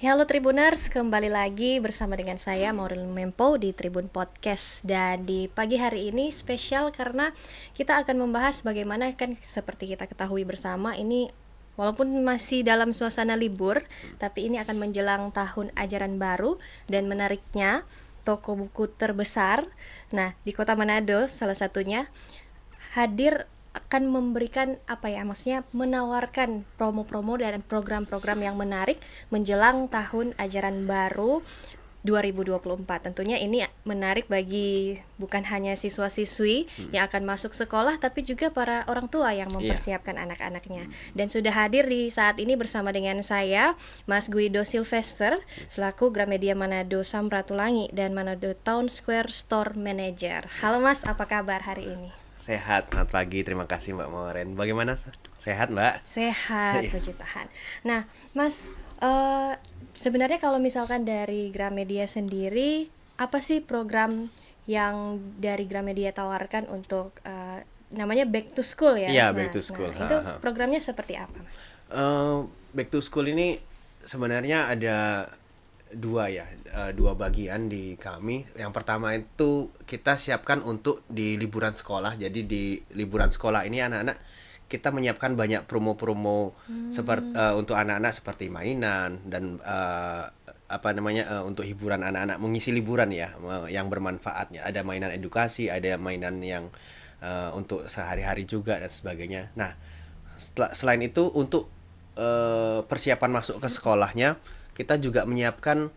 Halo Tribuners, kembali lagi bersama dengan saya Maureen Mempo di Tribun Podcast. Dan di pagi hari ini spesial karena kita akan membahas bagaimana kan seperti kita ketahui bersama ini walaupun masih dalam suasana libur, tapi ini akan menjelang tahun ajaran baru dan menariknya toko buku terbesar. Nah, di Kota Manado salah satunya hadir akan memberikan maksudnya menawarkan promo-promo dan program-program yang menarik menjelang tahun ajaran baru 2024. Tentunya ini menarik bagi bukan hanya siswa-siswi yang akan masuk sekolah, tapi juga para orang tua yang mempersiapkan anak-anaknya. Dan sudah hadir di saat ini bersama dengan saya, Mas Guido Sylvester, selaku Gramedia Manado Samratulangi dan Manado Town Square Store Manager. Halo Mas, apa kabar hari ini? Sehat, selamat pagi. Terima kasih Mbak Maureen. Bagaimana? Sehat Mbak? Sehat, puji Tuhan. Nah, Mas, sebenarnya kalau misalkan dari Gramedia sendiri, apa sih program yang dari Gramedia tawarkan untuk namanya Back to School ya? Iya, Back to School. Itu programnya seperti apa, Mas? Back to School ini sebenarnya ada dua bagian di kami. Yang pertama itu kita siapkan untuk di liburan sekolah. Jadi di liburan sekolah ini anak-anak kita menyiapkan banyak promo-promo seperti untuk anak-anak seperti mainan dan untuk hiburan anak-anak mengisi liburan ya, yang bermanfaat ya. Ada mainan edukasi, ada mainan yang untuk sehari-hari juga dan sebagainya. Nah, selain itu untuk persiapan masuk ke sekolahnya kita juga menyiapkan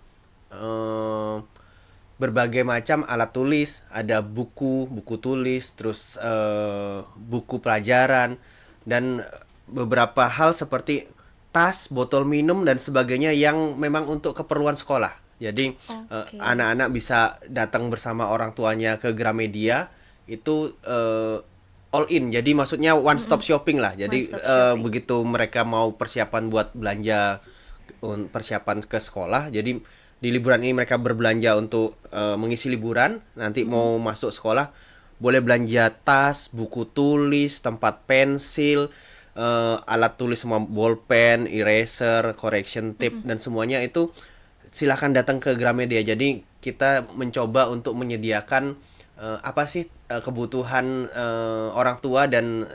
berbagai macam alat tulis, ada buku tulis, terus buku pelajaran dan beberapa hal seperti tas, botol minum dan sebagainya yang memang untuk keperluan sekolah. Jadi anak-anak bisa datang bersama orang tuanya ke Gramedia itu all in. Jadi maksudnya one stop shopping lah. Jadi begitu mereka mau persiapan buat belanja persiapan ke sekolah, jadi di liburan ini mereka berbelanja untuk mengisi liburan, nanti mau masuk sekolah boleh belanja tas, buku tulis, tempat pensil, alat tulis semua, bolpen, eraser, correction tape dan semuanya itu silakan datang ke Gramedia. Jadi kita mencoba untuk menyediakan kebutuhan orang tua dan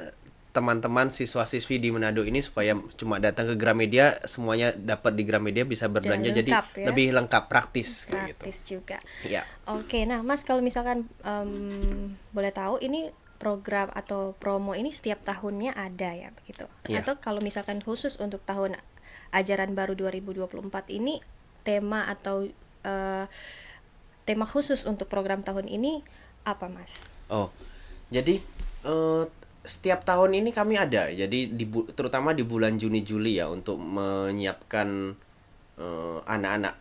teman-teman siswa-siswi di Manado ini supaya cuma datang ke Gramedia semuanya dapat di Gramedia, bisa berbelanja lengkap, jadi ya? Lebih lengkap, praktis kayak gitu. Juga. Ya. Oke, nah Mas kalau misalkan boleh tahu ini program atau promo ini setiap tahunnya ada ya begitu? Ya. Atau kalau misalkan khusus untuk tahun ajaran baru 2024 ini tema atau tema khusus untuk program tahun ini apa Mas? Oh, jadi setiap tahun ini kami ada, jadi terutama di bulan Juni-Juli ya untuk menyiapkan anak-anak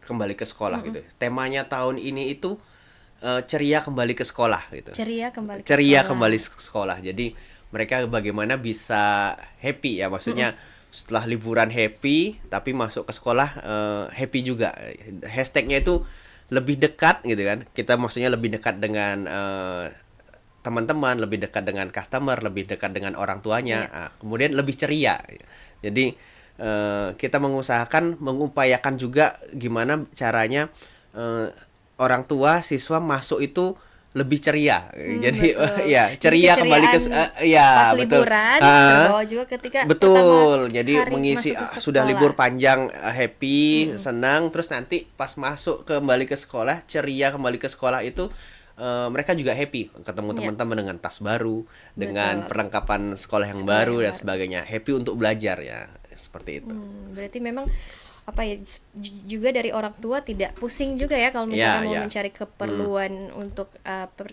kembali ke sekolah gitu. Temanya tahun ini itu ceria kembali ke sekolah gitu. Ceria kembali ke sekolah. Jadi mereka bagaimana bisa happy ya, maksudnya setelah liburan happy tapi masuk ke sekolah happy juga. Hashtagnya itu lebih dekat gitu kan. Kita maksudnya lebih dekat dengan teman-teman, lebih dekat dengan customer, lebih dekat dengan orang tuanya, kemudian lebih ceria. Jadi kita mengupayakan juga gimana caranya orang tua siswa masuk itu lebih ceria. Jadi ceria kembali ke pas liburan terbawa juga ketika jadi mengisi sudah libur panjang happy, senang, terus nanti pas masuk kembali ke sekolah, ceria kembali ke sekolah itu mereka juga happy ketemu teman-teman dengan tas baru, dengan perlengkapan sekolah yang baru dan sebagainya, happy untuk belajar ya, seperti itu. Berarti memang juga dari orang tua tidak pusing juga ya kalau misalnya mau mencari keperluan untuk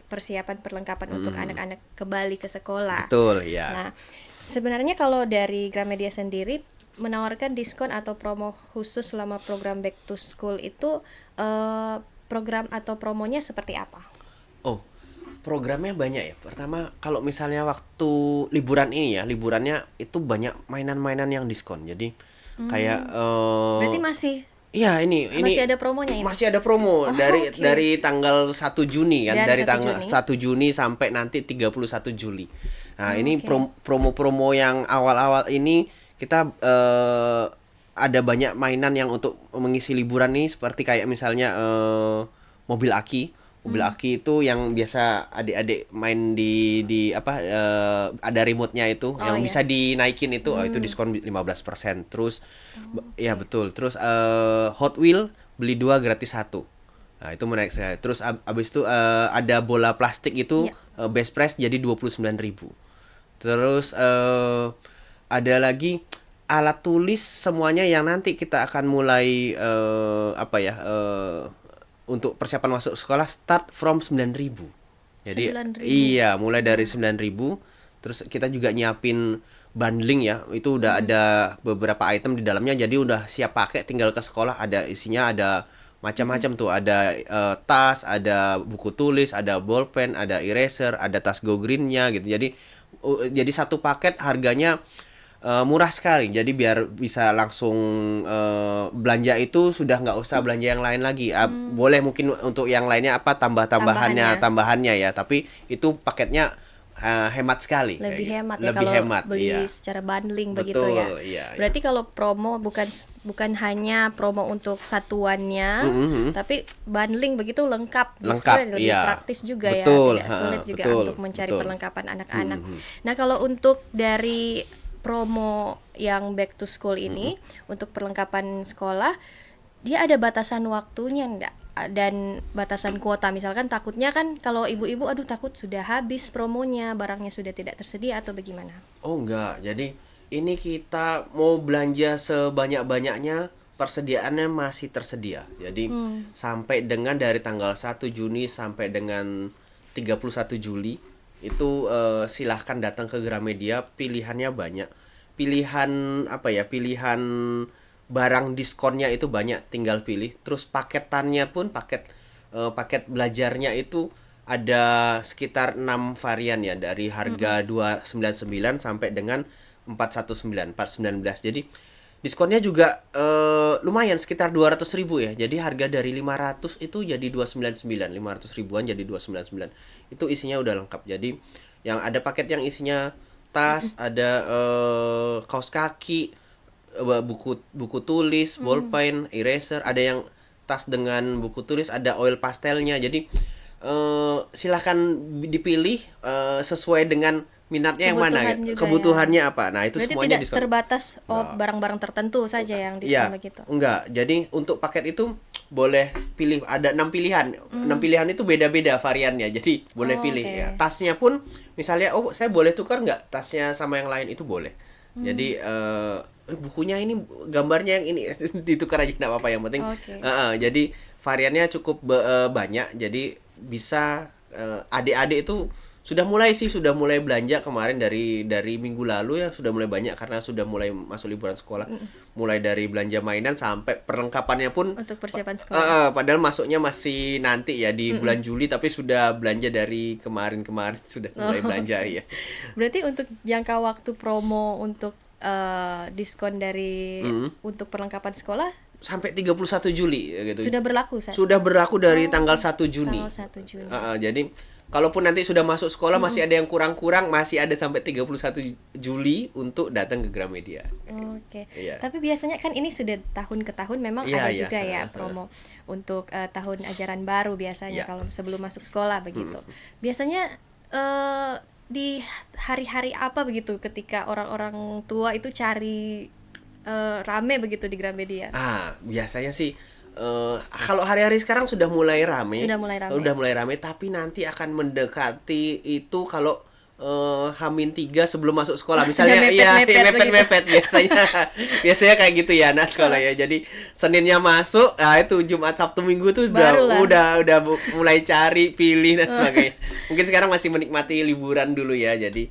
persiapan perlengkapan untuk anak-anak kembali ke sekolah. Betul ya. Nah, sebenarnya kalau dari Gramedia sendiri menawarkan diskon atau promo khusus selama program Back to School itu program atau promonya seperti apa? Oh, programnya banyak ya. Pertama, kalau misalnya waktu liburan ini ya, liburannya itu banyak mainan-mainan yang diskon. Jadi kayak berarti masih masih ada promonya ini? Masih ada promo dari tanggal 1 Juni kan, dari tanggal 1 Juni sampai nanti 31 Juli. Nah, ini promo-promo yang awal-awal ini kita ada banyak mainan yang untuk mengisi liburan nih, seperti kayak misalnya mobil aki. Mobil aki itu yang biasa adik-adik main di apa, ada remote-nya itu yang iya. bisa dinaikin itu diskon 15%. Terus ya betul. Terus Hot Wheel beli 2 gratis satu. Nah, itu menarik sekali. Terus abis itu ada bola plastik itu Iya. best price jadi 29.000. Terus ada lagi alat tulis semuanya yang nanti kita akan mulai apa ya, untuk persiapan masuk sekolah start from 9.000. Jadi 9.000. iya, mulai dari 9.000. Terus kita juga nyiapin bundling ya. Itu udah ada beberapa item di dalamnya, jadi udah siap pakai, tinggal ke sekolah. Ada isinya, ada macam-macam tuh. Ada tas, ada buku tulis, ada bolpen, ada eraser, ada tas go green-nya gitu. Jadi satu paket harganya murah sekali. Jadi biar bisa langsung belanja itu sudah nggak usah belanja yang lain lagi. Boleh mungkin untuk yang lainnya apa Tambahannya. tambahannya ya. Tapi itu paketnya hemat sekali. Lebih Kayak gitu. hemat ya Lebih kalau hemat, beli iya. secara bundling begitu Betul, ya. iya, iya. Berarti kalau promo bukan hanya promo untuk satuannya, tapi bundling begitu lengkap. Justru Lengkap, lebih iya. praktis juga ya, Betul, tidak sulit juga betul, untuk mencari betul. perlengkapan anak-anak. Nah, kalau untuk dari promo yang back to school ini untuk perlengkapan sekolah, dia ada batasan waktunya enggak? Dan batasan kuota, misalkan takutnya kan kalau ibu-ibu aduh takut sudah habis promonya, barangnya sudah tidak tersedia atau bagaimana? Oh enggak, jadi ini kita mau belanja sebanyak-banyaknya, persediaannya masih tersedia. Jadi sampai dengan dari tanggal 1 Juni sampai dengan 31 Juli itu silahkan datang ke Gramedia, pilihannya banyak. Pilihan apa ya? Pilihan barang diskonnya itu banyak, tinggal pilih. Terus paketannya pun paket belajarnya itu ada sekitar 6 varian ya, dari harga 299 sampai dengan 419. Jadi diskonnya juga lumayan, sekitar 200.000 ya. Jadi harga dari 500 itu jadi 299, 500 ribuan jadi 299. Itu isinya udah lengkap. Jadi yang ada paket yang isinya tas, ada kaos kaki, buku buku tulis, bolpen, eraser, ada yang tas dengan buku tulis, ada oil pastelnya. Jadi silahkan dipilih sesuai dengan minatnya yang mana, Kebutuhan juga kebutuhannya ya. apa. Nah, itu Berarti semuanya tidak diskon. terbatas Nah, barang-barang tertentu saja yang iya, diskon begitu. enggak. Jadi untuk paket itu boleh pilih, ada 6 pilihan. 6 pilihan itu beda-beda variannya. Jadi boleh Oh, pilih oke. ya. Tasnya pun misalnya, oh saya boleh tukar nggak tasnya sama yang lain, itu boleh. Jadi bukunya ini gambarnya yang ini ditukar aja enggak apa-apa, yang penting. Oke. Jadi variannya cukup banyak. Jadi bisa adik-adik itu sudah mulai belanja kemarin, dari minggu lalu ya, sudah mulai banyak karena sudah mulai masuk liburan sekolah. Mulai dari belanja mainan sampai perlengkapannya pun Untuk persiapan sekolah. padahal masuknya masih nanti ya di bulan Juli, tapi sudah belanja dari kemarin-kemarin sudah mulai belanja ya. Berarti untuk jangka waktu promo untuk diskon dari untuk perlengkapan sekolah Sampai 31 Juli gitu. sudah berlaku saat Sudah berlaku dari tanggal 1 Juni. tanggal 1 Juni. Jadi kalaupun nanti sudah masuk sekolah masih ada yang kurang-kurang, masih ada sampai 31 Juli untuk datang ke Gramedia. Oke. Iya. Tapi biasanya kan ini sudah tahun ke tahun memang Iya, ada iya. juga ya promo untuk tahun ajaran baru biasanya Iya. kalau sebelum masuk sekolah begitu. Biasanya di hari-hari apa begitu ketika orang-orang tua itu cari rame begitu di Gramedia? Biasanya sih kalau hari-hari sekarang sudah mulai rame. Sudah mulai rame. Tapi nanti akan mendekati itu kalau H-3 sebelum masuk sekolah. Misalnya Sudah mepet-mepet biasanya. Biasanya kayak gitu ya anak sekolah ya. Jadi Seninnya masuk, itu Jumat, Sabtu, Minggu tuh Barulah. udah mulai cari, pilih dan sebagainya. Mungkin sekarang masih menikmati liburan dulu ya. Jadi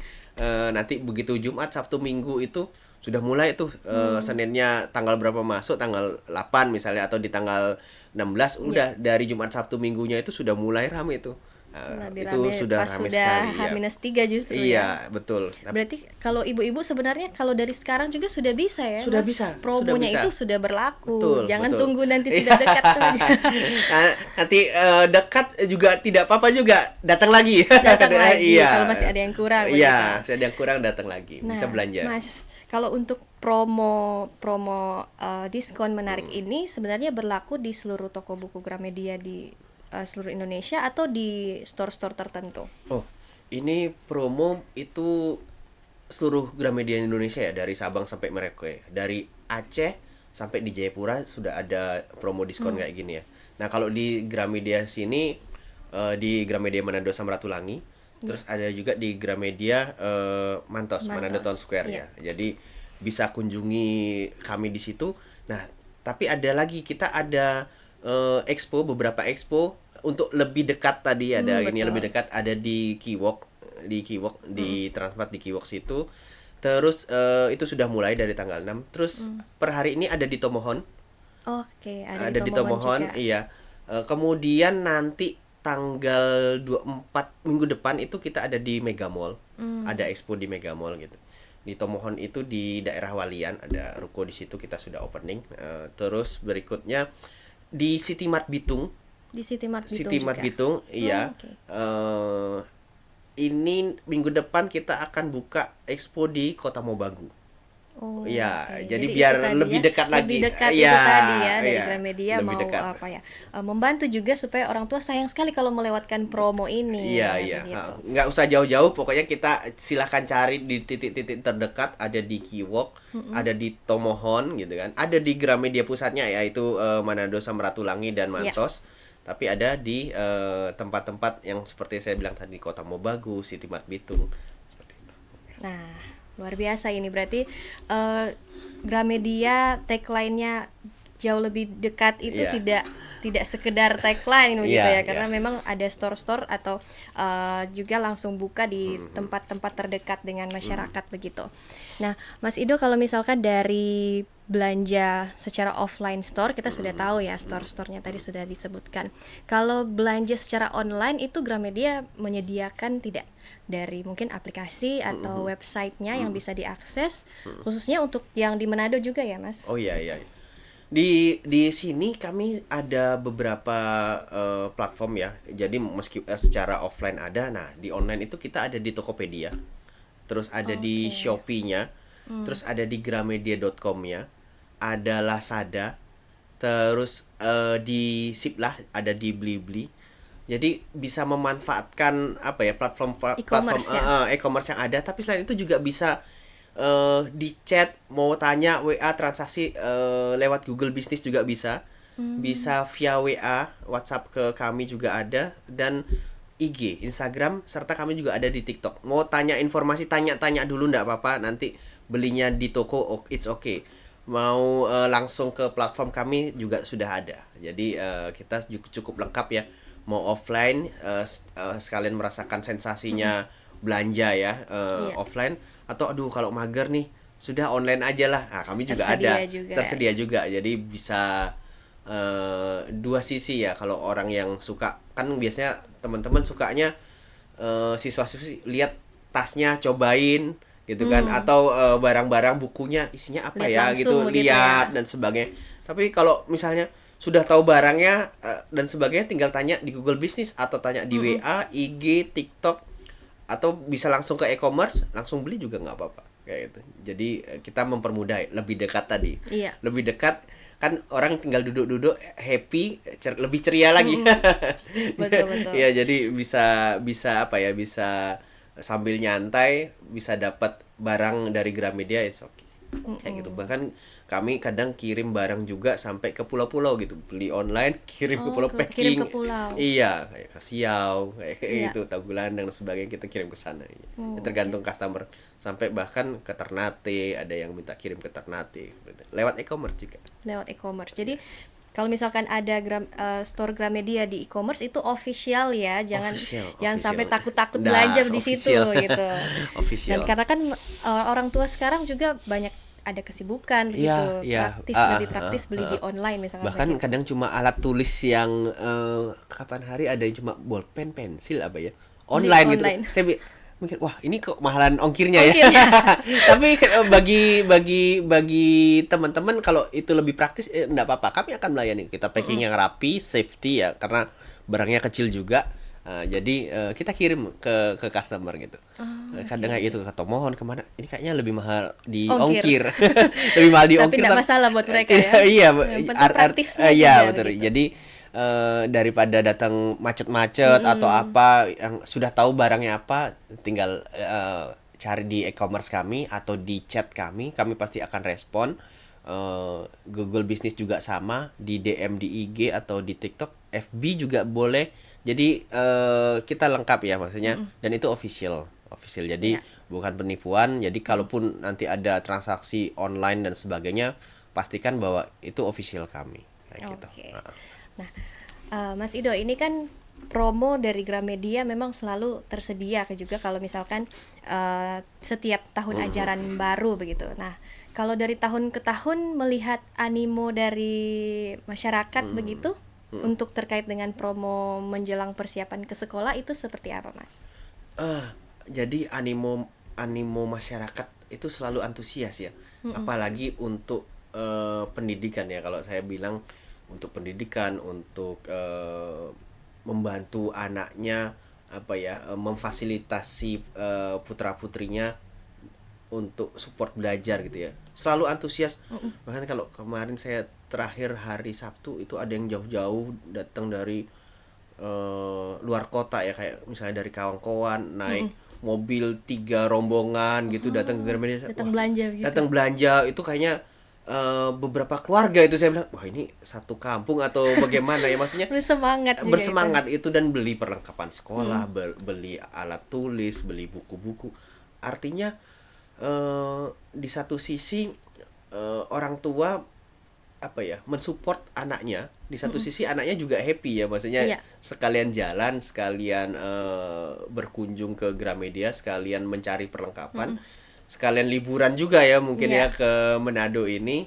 nanti begitu Jumat, Sabtu, Minggu itu sudah mulai tuh Seninnya tanggal berapa masuk, tanggal 8 misalnya, atau di tanggal 16 udah dari Jumat, Sabtu, Minggunya itu sudah mulai ramai tuh. Lebih itu rame sudah pas rame sudah sekali ya. H-3 justru Iya, ya. betul. Berarti kalau ibu-ibu sebenarnya kalau dari sekarang juga sudah bisa ya, Sudah Mas? bisa, sudah Promonya bisa. itu sudah berlaku. Betul, Jangan betul. tunggu nanti sudah dekat saja. Nanti dekat juga tidak apa-apa juga, datang lagi. Datang lagi Iya. kalau masih ada yang kurang begitu. Iya, masih ada yang kurang, datang lagi. Nah, Bisa belanja. Mas, kalau untuk promo diskon menarik ini sebenarnya berlaku di seluruh toko buku Gramedia di seluruh Indonesia atau di store-store tertentu? Oh, ini promo itu seluruh Gramedia Indonesia ya, dari Sabang sampai Merauke. Dari Aceh sampai di Jayapura sudah ada promo diskon kayak gini ya. Nah, kalau di Gramedia sini di Gramedia Manado Samratulangi, terus ada juga di Gramedia Mantos, Manado Town Square iya. ya. Jadi bisa kunjungi kami di situ. Nah, tapi ada lagi, kita ada expo, beberapa expo untuk lebih dekat tadi ada ini betul. lebih dekat, ada di Kiwok, di Transmart di Kiwok situ. Terus itu sudah mulai dari tanggal 6. Terus per hari ini ada di Tomohon. Oke, Ada di Tomohon Tomohon, juga. iya. Kemudian nanti tanggal 24 minggu depan itu kita ada di Mega Mall. Ada expo di Mega Mall gitu. Di Tomohon itu di daerah Walian, ada ruko di situ kita sudah opening. Terus berikutnya di City Mart Bitung. Di City Mart Bitung City Mart juga. Bitung, iya. oke. Ini minggu depan kita akan buka expo di Kota Mobagu. Oh, Iya, oke. jadi itu biar tadi lebih ya, dekat lagi. lebih dekat Iya, itu tadi ya dari iya, Gramedia lebih mau dekat. apa ya, membantu juga supaya orang tua sayang sekali kalau melewatkan promo ini. Iya, ya, iya. begitu. Nggak usah jauh-jauh, pokoknya kita silahkan cari di titik-titik terdekat. Ada di Kiwok, ada di Tomohon gitu kan. Ada di Gramedia pusatnya yaitu Manado Samratulangi dan Iya. Mantos. Tapi ada di tempat-tempat yang seperti saya bilang tadi, Kota Mobagu, City Mart Bitung, seperti itu. Nah, luar biasa ini berarti Gramedia tagline-nya jauh lebih dekat itu Iya. tidak sekedar tagline begitu Iya, ya, karena iya. memang ada store-store atau juga langsung buka di tempat-tempat terdekat dengan masyarakat begitu. Nah, Mas Ido, kalau misalkan dari belanja secara offline store kita sudah tahu ya, store-storenya tadi sudah disebutkan. Kalau belanja secara online itu Gramedia menyediakan tidak dari mungkin aplikasi atau websitenya yang bisa diakses khususnya untuk yang di Manado juga ya, Mas? Oh iya, iya. Di sini kami ada beberapa platform ya. Jadi meski secara offline ada, nah di online itu kita ada di Tokopedia. Terus ada di Shopee-nya, terus ada di gramedia.com-nya, ada Lazada, terus di Siplah, ada di Blibli. Jadi bisa memanfaatkan apa ya, platform E-commerce ya. e-commerce yang ada, tapi selain itu juga bisa di chat, mau tanya WA transaksi lewat Google Business juga bisa. Bisa via WA, WhatsApp ke kami juga ada, dan IG, Instagram, serta kami juga ada di TikTok. Mau tanya informasi, tanya-tanya dulu ndak apa-apa, nanti belinya di toko it's okay. Mau langsung ke platform kami juga sudah ada. Jadi kita cukup lengkap ya. Mau offline sekalian merasakan sensasinya belanja ya, Iya. offline, atau aduh kalau mager nih sudah online aja lah. Nah, kami juga Tersedia ada juga. tersedia juga. Jadi bisa dua sisi ya. Kalau orang yang suka, kan biasanya teman-teman sukanya siswa-siswi lihat tasnya, cobain gitu kan, atau barang-barang bukunya isinya apa Lihat ya gitu, langsung begitu lihat ya. dan sebagainya. Tapi kalau misalnya sudah tahu barangnya dan sebagainya, tinggal tanya di Google Business atau tanya di WA, IG, TikTok, atau bisa langsung ke e-commerce, langsung beli juga nggak apa-apa kayak gitu. Jadi kita mempermudah, lebih dekat tadi. Iya. Lebih dekat, kan orang tinggal duduk-duduk happy, lebih ceria lagi. Betul, betul. Iya, jadi bisa apa ya, bisa sambil nyantai, bisa dapat barang dari Gramedia, it's okay. Kayak gitu. Bahkan kami kadang kirim barang juga sampai ke pulau-pulau gitu, beli online kirim ke pulau, Kirim packing. ke pulau. Iya, kayak ke Siau, kayak Iya. itu Tagulandang dan sebagainya, kita kirim ke sana. Ya, tergantung customer. Sampai bahkan ke Ternate, ada yang minta kirim ke Ternate lewat e-commerce juga. Lewat e-commerce. Jadi kalau misalkan ada store Gramedia di e-commerce itu official ya, jangan Official. sampai takut-takut Nah, belanja di situ official. gitu. Official. Dan karena kan orang tua sekarang juga banyak ada kesibukan Iya, begitu, iya. lebih praktis beli di online misalkan Bahkan begitu. kadang cuma alat tulis yang kapan hari ada yang cuma bolpen, pensil apa ya, Beli online gitu. online. Mikir, wah ini kok mahalan ongkirnya ya. Ongkirnya. Tapi bagi teman-teman kalau itu lebih praktis, enggak apa-apa. Kami akan melayani. Kita packing yang rapi, safety ya, karena barangnya kecil juga. Jadi kita kirim ke customer gitu. Kadang kayak gitu, kata mohon kemana? Ini kayaknya lebih mahal di Ongkir. ongkir, lebih mahal di Tapi ongkir. nggak masalah buat mereka ya. Iya, Yang penting praktisnya iya juga betul. begitu. Jadi daripada datang macet-macet atau apa yang sudah tahu barangnya apa, tinggal cari di e-commerce kami atau di chat kami pasti akan respon. Google Business juga sama, di DM di IG atau di TikTok, FB juga boleh. Jadi kita lengkap ya maksudnya, dan itu official. Jadi Ya. bukan penipuan. Jadi kalaupun nanti ada transaksi online dan sebagainya, pastikan bahwa itu official kami kayak gitu. Oke. Nah, Mas Ido, ini kan promo dari Gramedia memang selalu tersedia juga kalau misalkan setiap tahun ajaran baru begitu. Nah, kalau dari tahun ke tahun melihat animo dari masyarakat begitu untuk terkait dengan promo menjelang persiapan ke sekolah itu seperti apa, Mas? Jadi animo masyarakat itu selalu antusias ya, apalagi untuk pendidikan ya. Kalau saya bilang untuk pendidikan, untuk membantu anaknya apa ya, memfasilitasi putra putrinya untuk support belajar gitu ya, selalu antusias. Bahkan kalau kemarin saya terakhir hari Sabtu itu ada yang jauh-jauh datang dari luar kota ya, kayak misalnya dari Kawangkoan naik mobil 3 rombongan gitu datang ke Gramedia. Datang Wah, belanja gitu. datang belanja itu kayaknya beberapa keluarga itu, saya bilang wah ini satu kampung atau bagaimana ya, maksudnya Bersemangat juga bersemangat itu. Dan beli perlengkapan sekolah, beli alat tulis, beli buku-buku. Artinya di satu sisi orang tua apa ya, mensupport anaknya, di satu sisi anaknya juga happy ya, maksudnya Iya. sekalian jalan, sekalian berkunjung ke Gramedia, sekalian mencari perlengkapan, sekalian liburan juga ya mungkin Iya. ya ke Manado ini.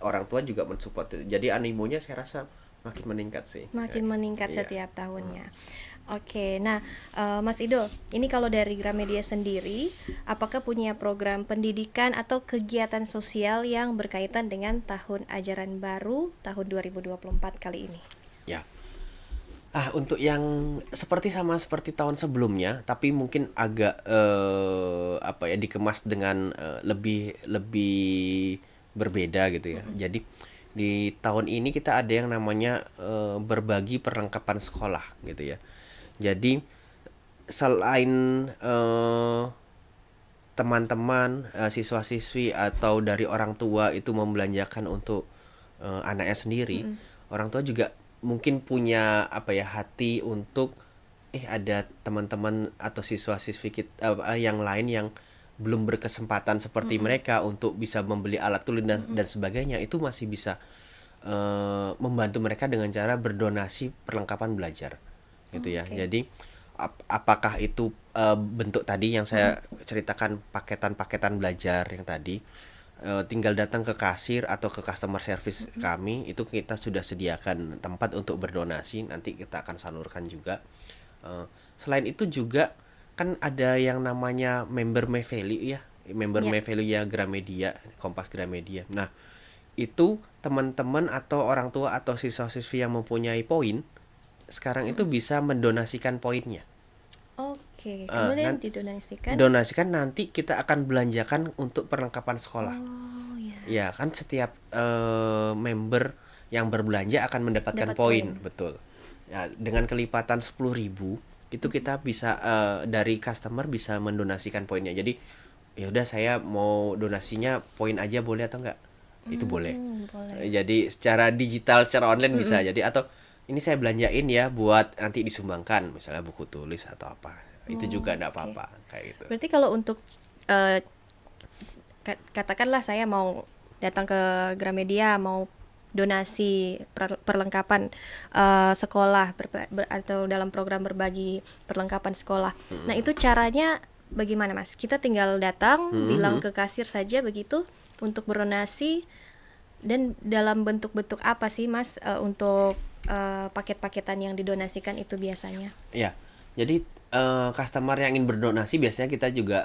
Orang tua juga mensupport, jadi animonya saya rasa makin meningkat sih. Makin meningkat Iya. setiap tahunnya. Oke, nah Mas Ido, ini kalau dari Gramedia sendiri, apakah punya program pendidikan atau kegiatan sosial yang berkaitan dengan tahun ajaran baru tahun 2024 kali ini? Ya. Untuk yang seperti tahun sebelumnya, tapi mungkin agak apa ya, dikemas dengan lebih berbeda gitu ya. Jadi di tahun ini kita ada yang namanya berbagi perlengkapan sekolah gitu ya. Jadi selain teman-teman, siswa-siswi atau dari orang tua itu membelanjakan untuk anaknya sendiri, orang tua juga mungkin punya apa ya, hati untuk ada teman-teman atau siswa-siswi kita yang lain yang belum berkesempatan seperti mereka untuk bisa membeli alat tulis dan sebagainya, itu masih bisa membantu mereka dengan cara berdonasi perlengkapan belajar gitu ya. Oke. Jadi apakah itu bentuk tadi yang saya ceritakan, paketan-paketan belajar yang tadi, tinggal datang ke kasir atau ke customer service kami, itu kita sudah sediakan tempat untuk berdonasi, nanti kita akan salurkan juga. Selain itu juga kan ada yang namanya member My Value ya, member Ya. My Value ya Gramedia, Kompas Gramedia. Nah, itu teman-teman atau orang tua atau siswa-siswi yang mempunyai poin sekarang itu bisa mendonasikan poinnya. Oke, kemudian Nan- didonasikan. Donasikan, nanti kita akan belanjakan untuk perlengkapan sekolah. Oh ya. Ya kan setiap member yang berbelanja akan mendapatkan Dapat poin, poin. betul. Ya, dengan kelipatan 10.000 itu kita bisa dari customer bisa mendonasikan poinnya. Jadi ya udah, saya mau donasinya poin aja boleh atau enggak? Itu boleh. Boleh. Jadi secara digital, secara online bisa. Jadi atau ini saya belanjain ya buat nanti disumbangkan, misalnya buku tulis atau apa. Itu juga enggak oke. apa-apa kayak gitu. Berarti kalau untuk eh, katakanlah saya mau datang ke Gramedia, mau donasi perlengkapan sekolah atau dalam program berbagi perlengkapan sekolah. Nah, itu caranya bagaimana, Mas? Kita tinggal datang, bilang ke kasir saja begitu, untuk berdonasi, dan dalam bentuk-bentuk apa sih Mas untuk paket-paketan yang didonasikan itu biasanya? Ya, jadi customer yang ingin berdonasi biasanya kita juga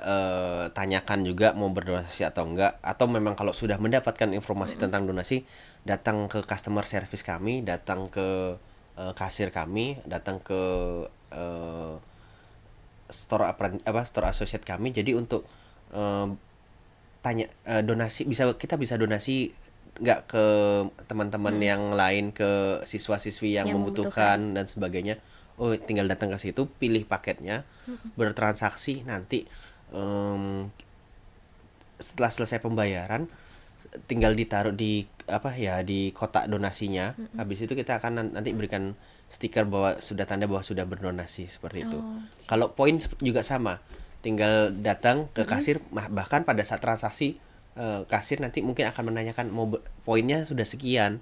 tanyakan juga mau berdonasi atau enggak, atau memang kalau sudah mendapatkan informasi tentang donasi, datang ke customer service kami, datang ke kasir kami, datang ke eh, store associate kami. Jadi untuk eh, tanya donasi, kita bisa donasi nggak ke teman-teman yang lain, ke siswa-siswi yang Yang membutuhkan dan sebagainya. Oh, tinggal datang ke situ, pilih paketnya, bertransaksi, nanti setelah selesai pembayaran tinggal ditaruh di di kotak donasinya. Habis itu kita akan nanti berikan stiker bahwa sudah, tanda bahwa sudah berdonasi, seperti itu. Oh, Kalau poin juga sama, tinggal datang ke kasir, bahkan pada saat transaksi kasir nanti mungkin akan menanyakan poinnya sudah sekian,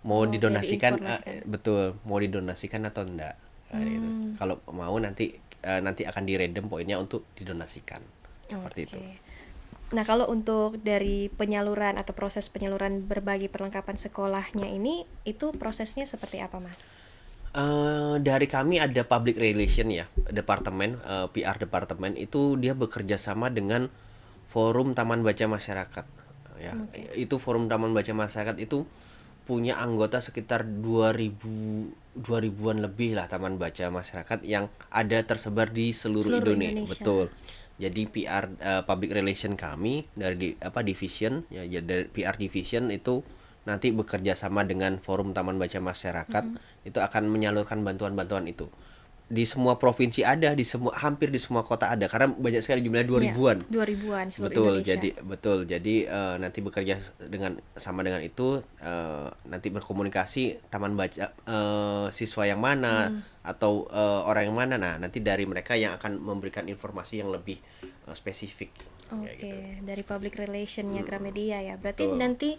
mau oh, kayak didonasikan, diinformasikan. betul, mau didonasikan atau enggak. Kayak gitu. Kalau mau nanti akan diredem poinnya untuk didonasikan, seperti itu. Oke. Nah, kalau untuk dari penyaluran atau proses penyaluran berbagi perlengkapan sekolahnya ini, itu prosesnya seperti apa, Mas? Dari kami ada public relation ya, departemen, PR departemen itu dia bekerja sama dengan Forum Taman Baca Masyarakat. Ya, itu Forum Taman Baca Masyarakat itu punya anggota sekitar 2000-an lebih lah, taman baca masyarakat yang ada tersebar di seluruh Seluruh Indonesia. Indonesia. Betul. Jadi PR, public relation kami dari division ya, dari PR division itu nanti bekerja sama dengan Forum Taman Baca Masyarakat, itu akan menyalurkan bantuan-bantuan itu. Di semua provinsi ada, hampir di semua kota ada, karena banyak sekali jumlahnya, 2000-an. 2000-an seluruh Betul, Indonesia. jadi nanti bekerja dengan itu, nanti berkomunikasi taman baca, siswa yang mana atau orang yang mana. Nah, nanti dari mereka yang akan memberikan informasi yang lebih spesifik. Kayak Oke, gitu. dari public relationnya Gramedia ya. Berarti Betul. nanti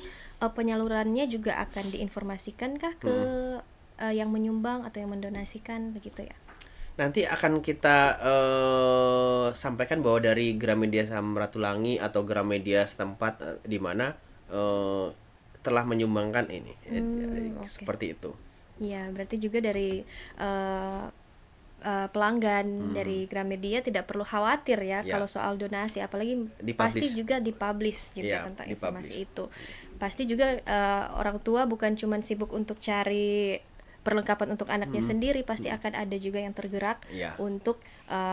penyalurannya juga akan diinformasikan kah ke yang menyumbang atau yang mendonasikan begitu ya? Nanti akan kita sampaikan bahwa dari Gramedia Samratulangi atau Gramedia setempat di mana telah menyumbangkan ini, Oke. seperti itu. Iya, berarti juga dari eh, pelanggan dari Gramedia tidak perlu khawatir ya Ya. kalau soal donasi, apalagi Dipublish. pasti juga dipublish juga Iya, tentang dipublish. informasi itu. Pasti juga orang tua bukan cuma sibuk untuk cari perlengkapan untuk anaknya sendiri, pasti akan ada juga yang tergerak Iya. untuk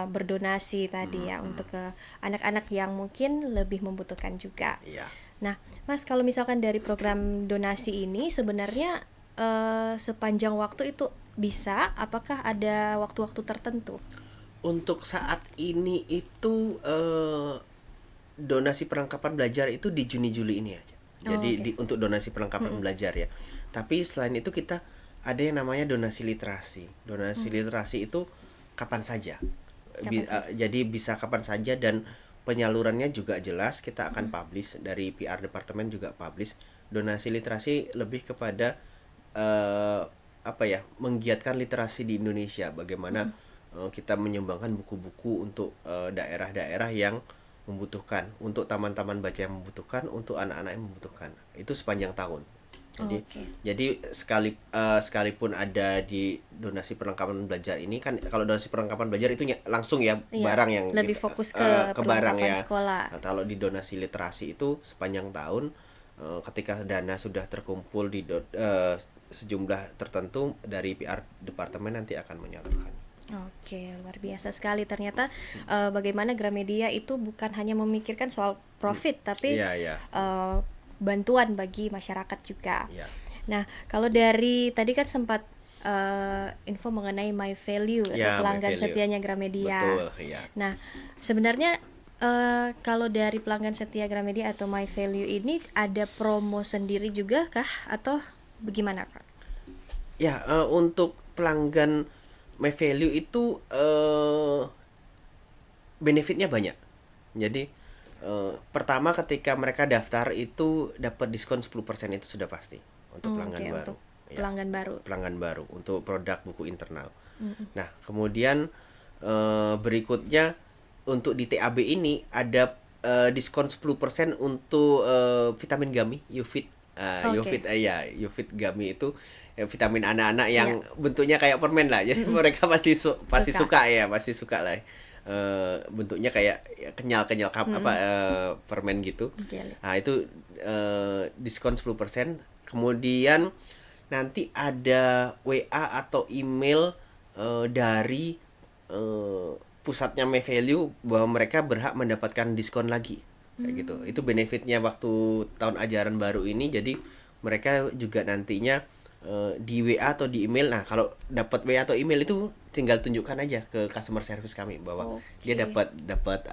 berdonasi tadi ya, untuk ke anak-anak yang mungkin lebih membutuhkan juga. Iya. Nah, Mas, kalau misalkan dari program donasi ini sebenarnya sepanjang waktu itu bisa, apakah ada waktu-waktu tertentu? Untuk saat ini itu donasi perlengkapan belajar itu di Juni-Juli ini aja. Jadi Oke. untuk donasi perlengkapan belajar ya. Tapi selain itu kita ada yang namanya donasi literasi. Donasi literasi itu kapan saja. Kapan saja? Jadi bisa kapan saja, dan penyalurannya juga jelas, kita akan publish, dari PR departemen juga publish. Donasi literasi lebih kepada menggiatkan literasi di Indonesia, bagaimana kita menyumbangkan buku-buku untuk daerah-daerah yang membutuhkan, untuk taman-taman baca yang membutuhkan, untuk anak-anak yang membutuhkan, itu sepanjang tahun. Jadi Oke. sekalipun ada di donasi perlengkapan belajar ini kan, kalau donasi perlengkapan belajar itu langsung ya, Iya, barang yang lebih fokus ke barang perlengkapan ya. sekolah. Nah, kalau di donasi literasi itu sepanjang tahun, ketika dana sudah terkumpul di sejumlah tertentu, dari PR departemen nanti akan menyalurkan. Oke, luar biasa sekali ternyata bagaimana Gramedia itu bukan hanya memikirkan soal profit, tapi Iya, iya. bantuan bagi masyarakat juga. Iya. Nah, kalau dari tadi kan sempat info mengenai My Value atau Ya, My pelanggan Value. setianya Gramedia. Betul, iya. Nah, sebenarnya kalau dari pelanggan setia Gramedia atau My Value ini ada promo sendiri juga kah atau bagaimana, Pak? Ya, untuk pelanggan My Value itu benefitnya banyak. Jadi pertama, ketika mereka daftar itu dapat diskon 10%, itu sudah pasti untuk pelanggan Oke, baru. untuk Ya, pelanggan baru. pelanggan baru untuk produk buku internal. Nah, kemudian berikutnya untuk di TAB ini ada diskon 10% untuk vitamin gummy Ufit. Oke. Ufit gummy itu vitamin anak-anak yang Iya. bentuknya kayak permen lah. Jadi mereka pasti Suka. suka ya, pasti suka lah. Bentuknya kayak kenyal-kenyal apa permen gitu. Jelly. Nah, itu diskon 10%. Kemudian nanti ada WA atau email dari pusatnya My Value bahwa mereka berhak mendapatkan diskon lagi kayak gitu. Itu benefitnya waktu tahun ajaran baru ini. Jadi mereka juga nantinya di WA atau di email. Nah, kalau dapat WA atau email itu tinggal tunjukkan aja ke customer service kami bahwa dia Oke. dapat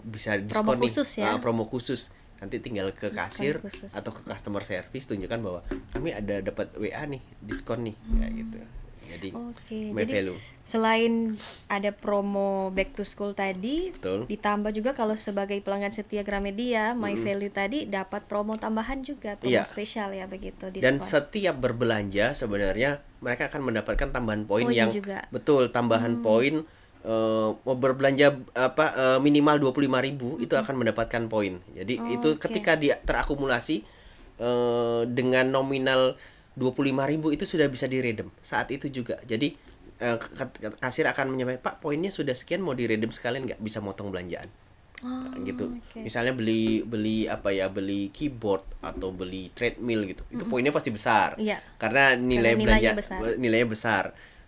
bisa Promo diskon nih, khusus ya? promo khusus. Nanti tinggal ke Diskon kasir khusus. atau ke customer service tunjukkan bahwa kami ada dapat WA nih, diskon nih kayak gitu. Jadi Oke, My jadi Value. selain ada promo back to school tadi, Betul. ditambah juga kalau sebagai pelanggan setia Gramedia, My Value tadi dapat promo tambahan juga, promo Iya. spesial ya begitu, Dan diskon. setiap berbelanja sebenarnya mereka akan mendapatkan tambahan poin Poin yang juga. betul, tambahan poin mau berbelanja minimal 25.000 itu akan mendapatkan poin. Jadi itu Oke. ketika dia terakumulasi dengan nominal 25.000 itu sudah bisa diredem saat itu juga. Jadi kasir akan menyampaikan, "Pak, poinnya sudah sekian, mau diredem sekalian nggak? Bisa motong belanjaan." Oh, Gitu. oke. Misalnya beli beli keyboard atau beli treadmill gitu. Itu poinnya pasti besar. Iya. Karena nilai nilainya belanja besar. nilainya besar.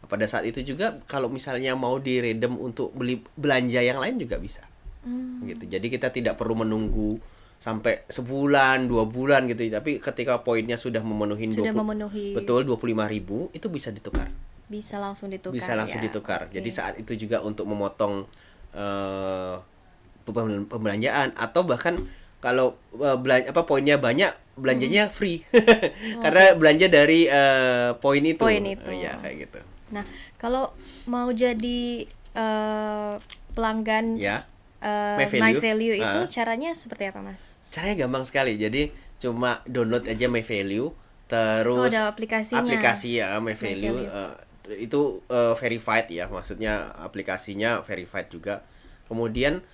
Pada saat itu juga kalau misalnya mau diredem untuk beli belanja yang lain juga bisa. Gitu. Jadi kita tidak perlu menunggu sampai sebulan, 2 bulan gitu. Tapi ketika poinnya sudah memenuhi Sudah memenuhi. betul 25.000 itu bisa ditukar. Bisa langsung ditukar Bisa langsung ya. ditukar. Oke. Jadi saat itu juga untuk memotong pembelanjaan atau bahkan kalau poinnya banyak belanjanya free karena belanja dari poin itu. Poin itu. Iya kayak gitu. Nah, kalau mau jadi pelanggan Ya. My My Value. Value itu Ah. caranya seperti apa, Mas? Caranya gampang sekali. Jadi cuma download aja My Value, terus ada aplikasinya. aplikasi ya My My Value, Value. itu verified ya, maksudnya aplikasinya verified juga. Kemudian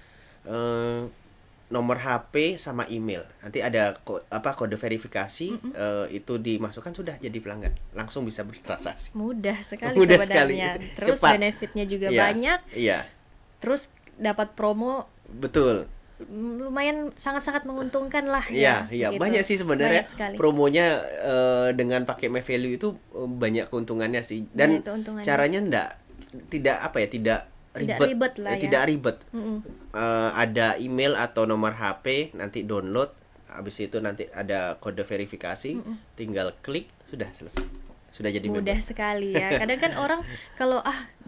nomor HP sama email. Nanti ada kode verifikasi, itu dimasukkan sudah jadi pelanggan. Langsung bisa bertransaksi. Mudah sekali Mudah sebenarnya. sekali. Terus Cepat. benefitnya juga Iya, banyak. Iya, Terus dapat promo betul. lumayan sangat-sangat menguntungkan lah Iya, ya. iya, begitu. banyak sih sebenarnya Banyak sekali. promonya dengan pakai My Value itu banyak keuntungannya sih. Dan Banyak keuntungannya. caranya tidak Tidak ribet lah ya. tidak ribet. Mm-mm. Ada email atau nomor HP, nanti download, habis itu nanti ada kode verifikasi, tinggal klik, sudah selesai. Sudah jadi Mudah member. sekali ya. Kadang kan orang kalau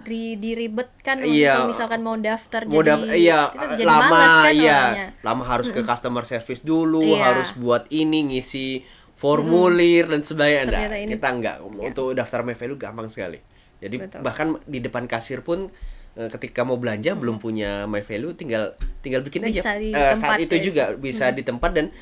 diribetkan Iya. untuk misalkan mau daftar Iya, kita jadi lama, malas kan iya, awalnya. lama harus ke customer service dulu, Iya. harus buat ini, ngisi formulir dan sebagainya. Ternyata Enggak, ini- kita enggak. Untuk daftar My Value gampang sekali. Jadi Betul. bahkan di depan kasir pun ketika mau belanja belum punya My Value, tinggal bikin Bisa aja. di Saat tempat itu ya. juga bisa di tempat dan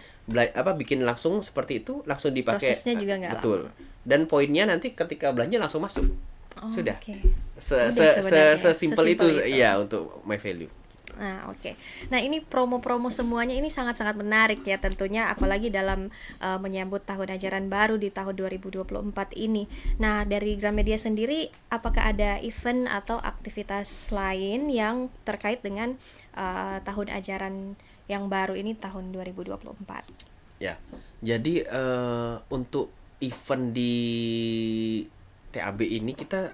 bikin langsung seperti itu, langsung dipakai. Prosesnya juga nggak betul. Dan poinnya nanti ketika belanja langsung masuk. Oh, Sudah. oke. Se- Mudah se- sebenarnya. Sesimpel itu, Sesimpel itu. iya untuk My Value. Nah, oke. Nah, ini promo-promo semuanya ini sangat-sangat menarik ya tentunya, apalagi dalam menyambut tahun ajaran baru di tahun 2024 ini. Nah, dari Gramedia sendiri, apakah ada event atau aktivitas lain yang terkait dengan tahun ajaran yang baru ini tahun 2024? Ya, jadi untuk event di TAB ini kita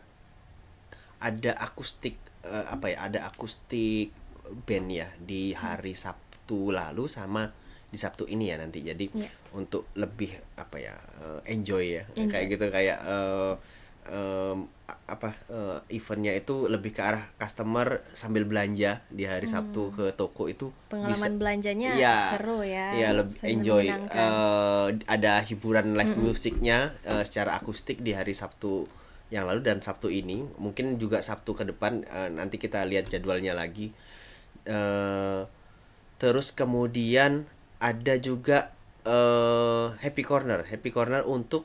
ada akustik ada akustik band ya di hari Sabtu lalu sama di Sabtu ini ya nanti. Jadi Iya. untuk lebih enjoy ya, Enjoy. kayak gitu, kayak eventnya itu lebih ke arah customer sambil belanja di hari Sabtu ke toko itu Pengalaman belanjanya iya, seru ya, iya, lebih sangat enjoy. menyenangkan. Ada hiburan live musiknya secara akustik di hari Sabtu yang lalu dan Sabtu ini. Mungkin juga Sabtu ke depan, nanti kita lihat jadwalnya lagi. Terus kemudian ada juga Happy Corner untuk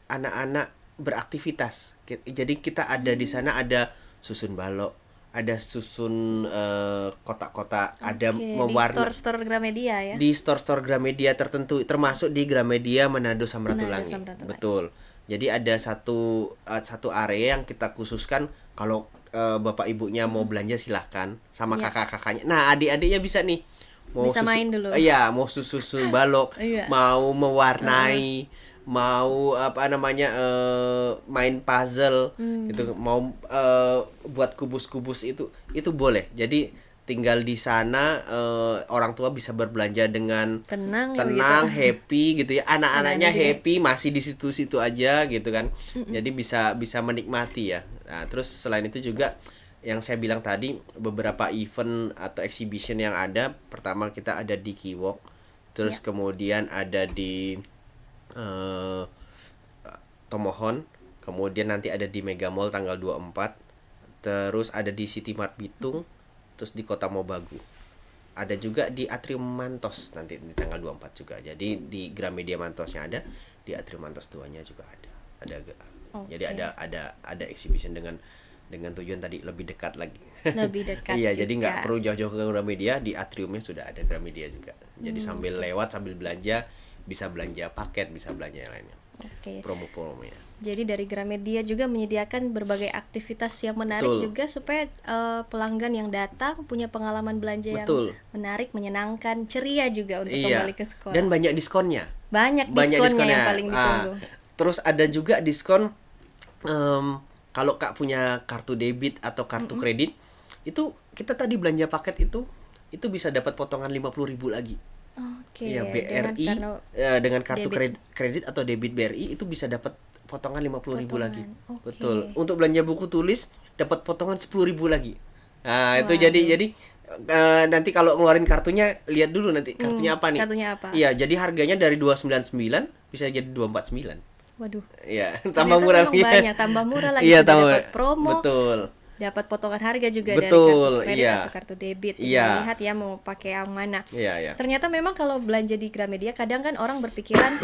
anak-anak beraktivitas. Jadi kita ada di sana, ada susun balok, ada susun kotak-kotak, ada Oke, di mewarna store-store Gramedia ya. di store-store Gramedia tertentu, termasuk di Gramedia Manado Manado Samratulangi. Samratulangi. Betul. Jadi ada satu area yang kita khususkan kalau bapak ibunya mau belanja silahkan sama Iya. kakak-kakaknya. Nah, adik-adiknya bisa nih mau Bisa main dulu. Iya, mau susun balok, Iya. mau mewarnai, mau apa namanya main puzzle gitu, mau buat kubus-kubus itu boleh. Jadi tinggal di sana orang tua bisa berbelanja dengan Tenang ya tenang, begitu. happy gitu ya. Anak-anaknya Anak-anak juga. happy masih di situ-situ aja gitu kan. Jadi bisa bisa menikmati ya. Nah, terus selain itu juga yang saya bilang tadi beberapa event atau exhibition yang ada, pertama kita ada di Kiwok, terus Ya. kemudian ada di eh, Tomohon, kemudian nanti ada di Mega Mall tanggal 24, terus ada di City Mart Bitung, terus di Kota Mobagu. Ada juga di Atrium Mantos nanti di tanggal 24 juga. Jadi di Gramedia Mantosnya ada, di Atrium Mantos 2-nya juga ada. Jadi Oke. ada exhibition dengan tujuan tadi lebih dekat lagi. Lebih dekat Iya, juga. jadi nggak perlu jauh-jauh ke Gramedia, di atriumnya sudah ada Gramedia juga. Jadi sambil lewat sambil belanja, bisa belanja paket, bisa belanja yang lainnya. Oke. Promo-promonya. Jadi dari Gramedia juga menyediakan berbagai aktivitas yang menarik Betul. juga supaya pelanggan yang datang punya pengalaman belanja Betul. yang menarik, menyenangkan, ceria juga untuk Iya. kembali ke sekolah. Dan banyak diskonnya. banyak Banyak diskonnya diskonnya. yang paling ditunggu. Terus ada juga diskon kalau Kak punya kartu debit atau kartu kredit, itu kita tadi belanja paket itu bisa dapat potongan 50.000 lagi. Oke, Iya, dengan BRI karena dengan kartu debit. kredit atau debit BRI itu bisa dapat potongan 50.000 lagi. Potongan, oke. Betul. Untuk belanja buku tulis dapat potongan 10.000 lagi. Nah, itu Waduh. jadi nanti kalau ngeluarin kartunya lihat dulu nanti kartunya apa nih. kartunya apa? Iya, jadi harganya dari 299 bisa jadi 249. Waduh. Iya, Ternyata tambah murah memang lagi. banyak, tambah murah lagi, Iya, sudah tambah dapat promo. Betul. Dapat potongan harga juga dari Betul, kartu kredit iya. atau kartu debit. Iya. Tinggal lihat ya mau pakai yang mana. Iya, iya. Ternyata memang kalau belanja di Gramedia kadang kan orang berpikiran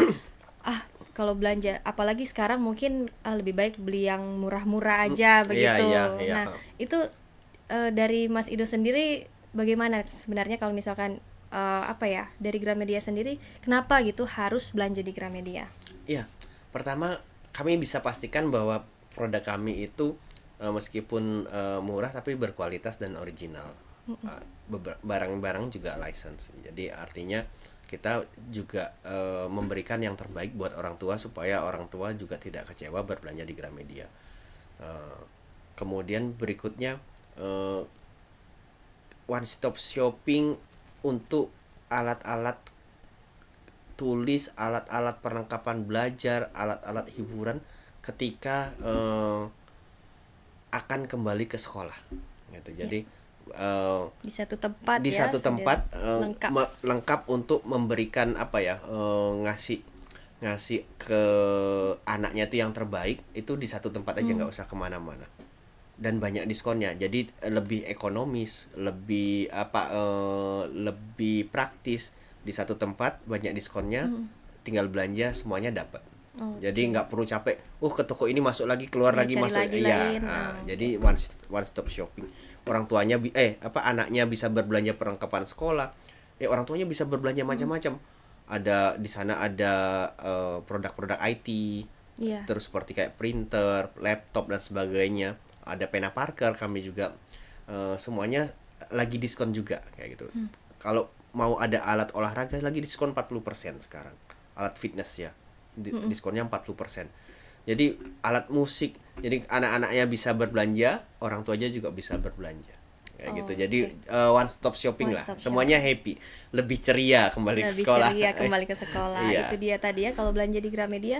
kalau belanja apalagi sekarang mungkin lebih baik beli yang murah-murah aja begitu. iya, iya. Nah, itu dari Mas Ido sendiri bagaimana sebenarnya kalau misalkan dari Gramedia sendiri kenapa gitu harus belanja di Gramedia? Iya, pertama kami bisa pastikan bahwa produk kami itu meskipun murah tapi berkualitas dan original. Barang-barang juga license. Jadi artinya kita juga memberikan yang terbaik buat orang tua supaya orang tua juga tidak kecewa berbelanja di Gramedia. Kemudian berikutnya one stop shopping untuk alat-alat tulis, alat-alat perlengkapan belajar, alat-alat hiburan ketika akan kembali ke sekolah gitu. Jadi Di satu tempat di ya, satu sudah tempat lengkap. lengkap untuk memberikan ngasih ke anaknya itu yang terbaik, itu di satu tempat aja, nggak usah kemana-mana, dan banyak diskonnya. Jadi lebih ekonomis, lebih praktis, di satu tempat banyak diskonnya, tinggal belanja semuanya dapat. Jadi nggak perlu capek ke toko ini masuk lagi keluar Ya, lagi cari masuk lagi iya. lain. Jadi one stop shopping. Orang tuanya anaknya bisa berbelanja perlengkapan sekolah, orang tuanya bisa berbelanja macam-macam. Ada di sana ada produk-produk IT, Iya. terus seperti kayak printer, laptop dan sebagainya. Ada pena Parker, kami juga semuanya lagi diskon juga kayak gitu. Kalau mau ada alat olahraga lagi diskon 40% sekarang. Alat fitness ya. Diskonnya 40%. Jadi alat musik, jadi anak-anaknya bisa berbelanja, orang tuanya juga bisa berbelanja. Kayak gitu. Jadi one stop shopping One lah. stop Semuanya happy, lebih ceria kembali ke Lebih sekolah. ceria kembali ke sekolah. Iya. Itu dia tadi ya, kalau belanja di Gramedia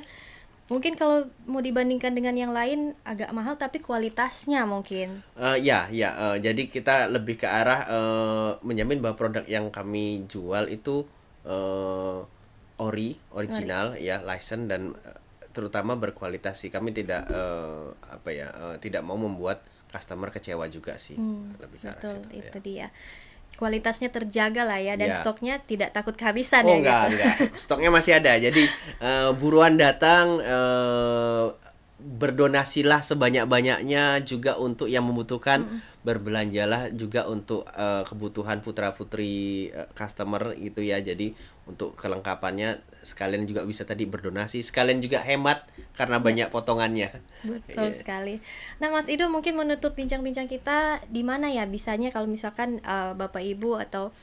mungkin kalau mau dibandingkan dengan yang lain agak mahal tapi kualitasnya mungkin. Jadi kita lebih ke arah menjamin bahwa produk yang kami jual itu original ya, license, dan terutama berkualitas sih. Kami tidak tidak mau membuat customer kecewa juga sih. Lebih ke arah Betul, situ, itu ya. dia. Kualitasnya terjaga lah ya, dan Ya. stoknya tidak takut kehabisan Oh ya enggak, gitu. enggak. Stoknya masih ada. Jadi buruan datang, berdonasilah sebanyak-banyaknya juga untuk yang membutuhkan, berbelanjalah juga untuk kebutuhan putra-putri customer gitu ya. Jadi untuk kelengkapannya sekalian juga bisa tadi berdonasi, sekalian juga hemat karena Ya, banyak potongannya. betul Iya. sekali. Nah, Mas Ido mungkin menutup bincang-bincang kita di mana ya bisanya kalau misalkan Bapak Ibu atau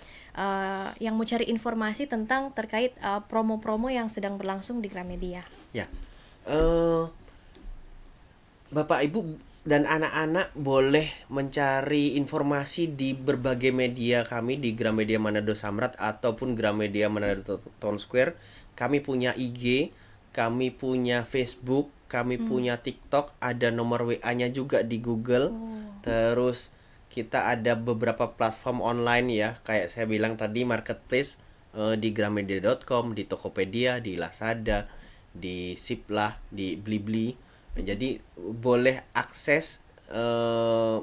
yang mau cari informasi tentang terkait promo-promo yang sedang berlangsung di Gramedia. Ya. Eh Bapak Ibu dan anak-anak boleh mencari informasi di berbagai media kami di Gramedia Manado Samrat ataupun Gramedia Manado Town Square. Kami punya IG, kami punya Facebook, kami punya TikTok, ada nomor WA-nya juga di Google. Oh, Terus kita ada beberapa platform online ya, kayak saya bilang tadi marketplace di gramedia.com, di Tokopedia, di Lazada, di Siplah, di Blibli. Jadi boleh akses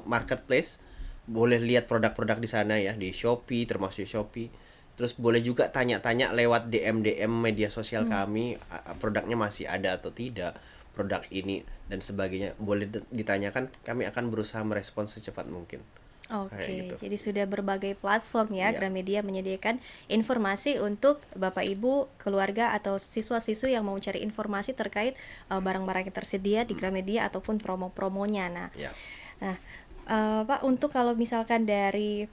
marketplace, boleh lihat produk-produk di sana ya, di Shopee, termasuk Shopee. Terus boleh juga tanya-tanya lewat DM media sosial kami, produknya masih ada atau tidak, produk ini dan sebagainya. Boleh ditanyakan, kami akan berusaha merespons secepat mungkin. Kayak oke, gitu. jadi sudah berbagai platform ya, Iya. Gramedia menyediakan informasi untuk Bapak Ibu, keluarga atau siswa-siswi yang mau cari informasi terkait barang-barang yang tersedia di Gramedia ataupun promo-promonya. Ya. Nah, Pak, untuk kalau misalkan dari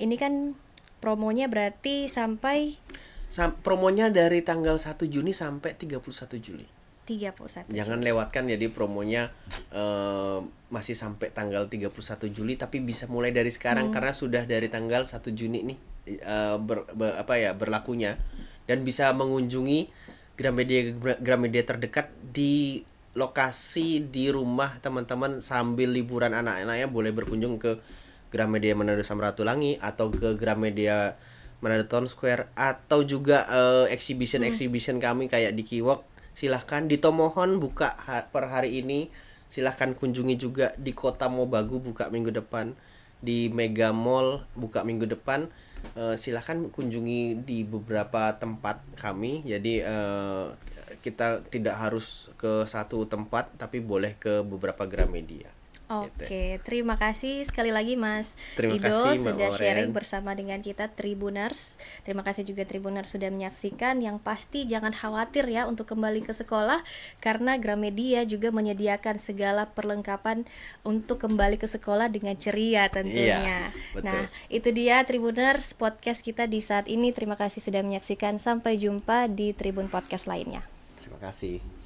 ini kan promonya berarti sampai Promonya dari tanggal 1 Juni sampai 31 Juli. 31 Jangan Juli. lewatkan, jadi promonya masih sampai tanggal 31 Juli, tapi bisa mulai dari sekarang karena sudah dari tanggal 1 Juni nih berlakunya, dan bisa mengunjungi Gramedia Gramedia terdekat di lokasi di rumah teman-teman sambil liburan anak-anaknya, boleh berkunjung ke Gramedia Manado Samratulangi atau ke Gramedia Manado Town Square, atau juga exhibition kami kayak di Kiwok. Silahkan di Tomohon buka per hari ini, silahkan kunjungi juga di Kota Mobagu buka minggu depan, di Mega Mall buka minggu depan. Silahkan kunjungi di beberapa tempat kami, jadi kita tidak harus ke satu tempat tapi boleh ke beberapa Gramedia gitu. Oke, terima kasih sekali lagi Mas Terima Ido kasih Mbak sudah sharing Oren. bersama dengan kita Tribuners. Terima kasih juga Tribuners sudah menyaksikan. Yang pasti jangan khawatir ya untuk kembali ke sekolah karena Gramedia juga menyediakan segala perlengkapan untuk kembali ke sekolah dengan ceria tentunya. Iya, betul. Nah, itu dia Tribuners podcast kita di saat ini. Terima kasih sudah menyaksikan. Sampai jumpa di Tribun Podcast lainnya. Terima kasih.